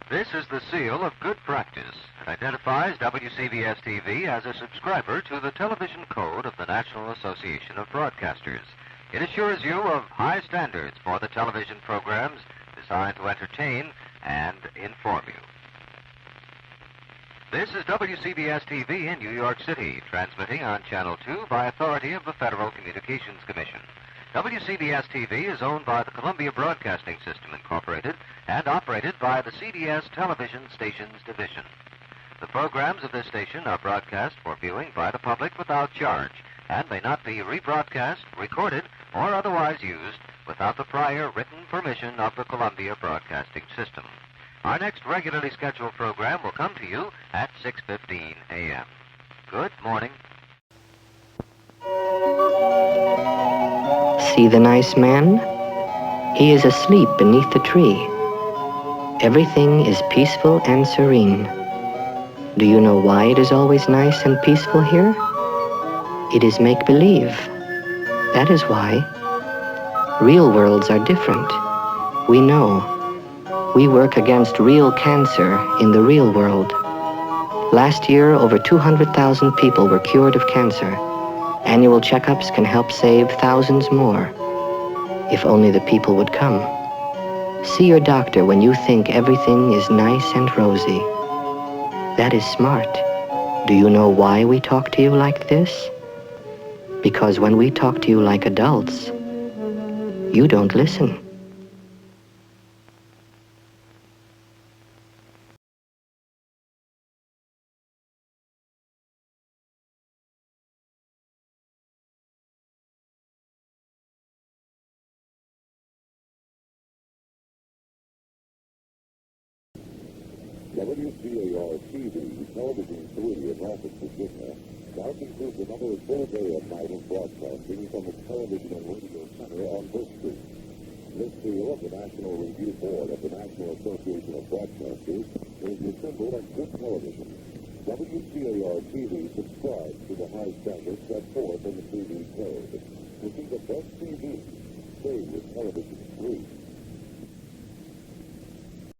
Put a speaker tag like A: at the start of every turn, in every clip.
A: This is the seal of good practice. It identifies WCBS TV as a subscriber to the television code of the National Association of Broadcasters. It assures you of high standards for the television programs designed to entertain and inform you. This is WCBS TV in New York City, transmitting on Channel 2 by authority of the Federal Communications Commission. WCBS TV is owned by the Columbia Broadcasting System, Incorporated, and operated by the CBS Television Stations Division. The programs of this station are broadcast for viewing by the public without charge, and may not be rebroadcast, recorded, or otherwise used without the prior written permission of the Columbia Broadcasting System. Our next regularly scheduled program will come to you at 6:15 a.m. Good morning.
B: See the nice man? He is asleep beneath the tree. Everything is peaceful and serene. Do you know why it is always nice and peaceful here? It is make-believe. That is why. Real worlds are different. We know. We work against real cancer in the real world. Last year, over 200,000 people were cured of cancer. Annual checkups can help save thousands more. If only the people would come. See your doctor when you think everything is nice and rosy. That is smart. Do you know why we talk to you like this? Because when we talk to you like adults, you don't listen.
C: WCBS Television 3 in Norfolk, Virginia, now concludes another full day of night of broadcasting from its television and radio center on Bush Street. This seal of the National Review Board of the National Association of Broadcasters is the symbol of good television. WCBS TV subscribes to the high standards set forth in the TV code. To see the best TV, stay with Television 3.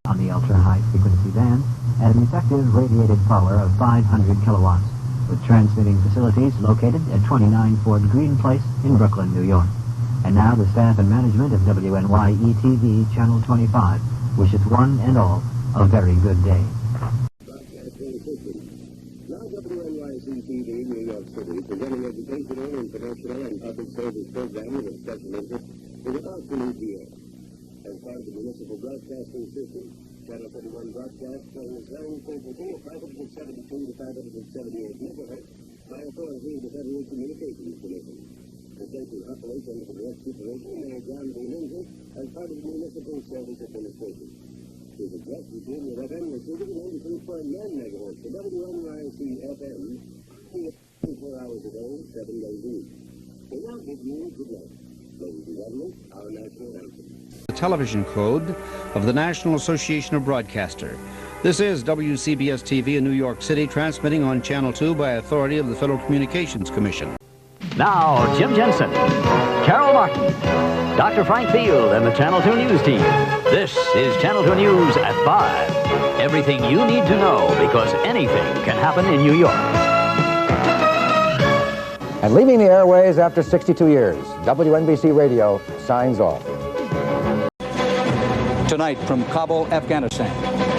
D: On the ultra-high frequency band at an effective radiated power of 500 kilowatts, with transmitting facilities located at 29 Fort Greene Place in Brooklyn, New York. And now the staff and management of WNYE-TV Channel 25 wishes one and all a very good day.
C: Now WNYE-TV New York City, presenting educational, informational, and public service programming of special interest is about to leave the air. As part of the municipal broadcasting system, Channel 31 broadcasts on its own frequency of 572 to 578 megahertz by authority of the Federal Communications Commission. The station operates under the direct supervision of Mayor John B. Lindsay as part of the Municipal Service Administration. To the direct between the FM receiving 93.9 megahertz for WNYC-FM, 24 hours a day, 7 days a week. We now give you good night. Ladies and gentlemen, our national anthem.
E: The television code of the National Association of Broadcasters. This is WCBS TV in New York City, transmitting on Channel 2 by authority of the Federal Communications Commission.
F: Now, Jim Jensen, Carol Martin, Dr. Frank Field, and the Channel 2 News team. This is Channel 2 News at 5. Everything you need to know, because anything can happen in New York.
G: And leaving the airways after 62 years, WNBC Radio signs off.
E: Tonight from Kabul, Afghanistan,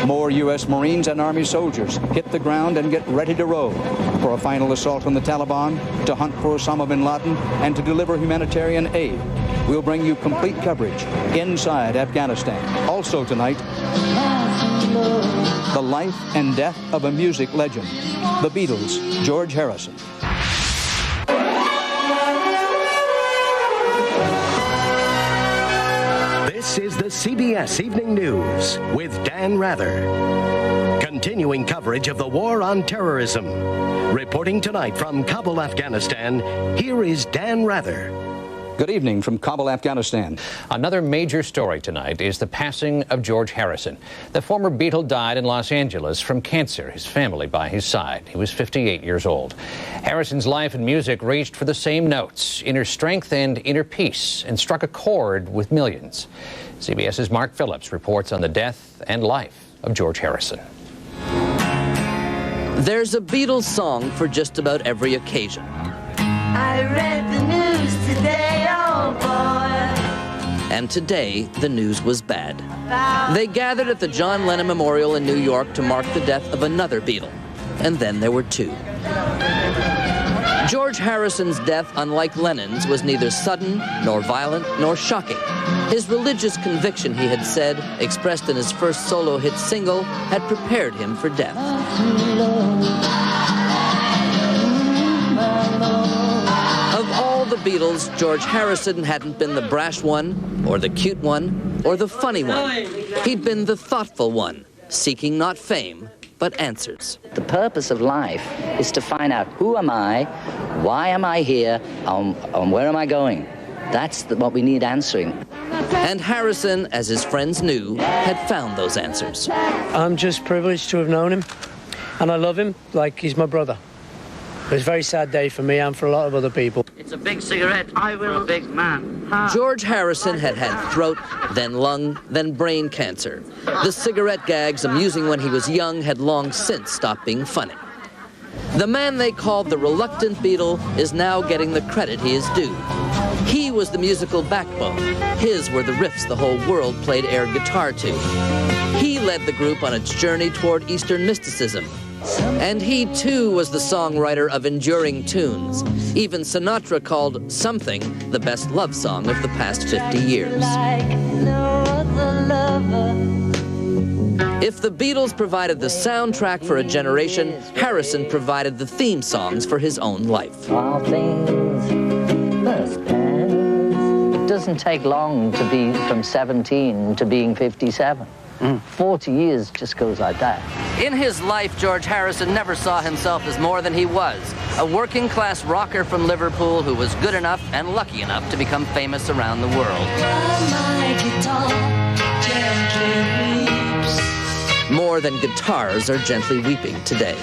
E: more U.S. Marines and Army soldiers hit the ground and get ready to roll for a final assault on the Taliban, to hunt for Osama bin Laden, and to deliver humanitarian aid. We'll bring you complete coverage inside Afghanistan. Also tonight, the life and death of a music legend, the Beatles' George Harrison.
H: This is the CBS Evening News with Dan Rather. Continuing coverage of the war on terrorism. Reporting tonight from Kabul, Afghanistan, here is Dan Rather.
E: Good evening from Kabul, Afghanistan.
I: Another major story tonight is the passing of George Harrison. The former Beatle died in Los Angeles from cancer, his family by his side. He was 58 years old. Harrison's life and music reached for the same notes, inner strength and inner peace, and struck a chord with millions. CBS's Mark Phillips reports on the death and life of George Harrison.
J: There's a Beatles song for just about every occasion.
K: I read the news today, oh boy.
J: And today, the news was bad. They gathered at the John Lennon Memorial in New York to mark the death of another Beatle. And then there were two. George Harrison's death, unlike Lennon's, was neither sudden, nor violent, nor shocking. His religious conviction, he had said, expressed in his first solo hit single, had prepared him for death. Of all the Beatles, George Harrison hadn't been the brash one, or the cute one, or the funny one. He'd been the thoughtful one, seeking not fame, but answers.
L: The purpose of life is to find out who am I, why am I here, and where am I going. That's what we need answering.
J: And Harrison, as his friends knew, had found those answers.
M: I'm just privileged to have known him, and I love him like he's my brother. It was a very sad day for me and for a lot of other people.
L: It's a big cigarette for a big man.
J: George Harrison had had throat, then lung, then brain cancer. The cigarette gags, amusing when he was young, had long since stopped being funny. The man they called the reluctant Beatle is now getting the credit he is due. He was the musical backbone. His were the riffs the whole world played air guitar to. He led the group on its journey toward Eastern mysticism. And he, too, was the songwriter of enduring tunes. Even Sinatra called Something the best love song of the past 50 years. If the Beatles provided the soundtrack for a generation, Harrison provided the theme songs for his own life.
L: All things must pass. It doesn't take long to be from 17 to being 57. 40 years just goes like that.
J: In his life, George Harrison never saw himself as more than he was, a working-class rocker from Liverpool who was good enough and lucky enough to become famous around the world. More than guitars are gently weeping today.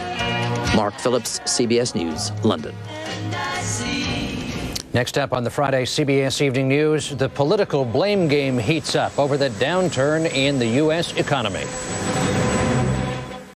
J: Mark Phillips, CBS News, London.
I: Next up on the Friday CBS Evening News, the political blame game heats up over the downturn in the U.S. economy.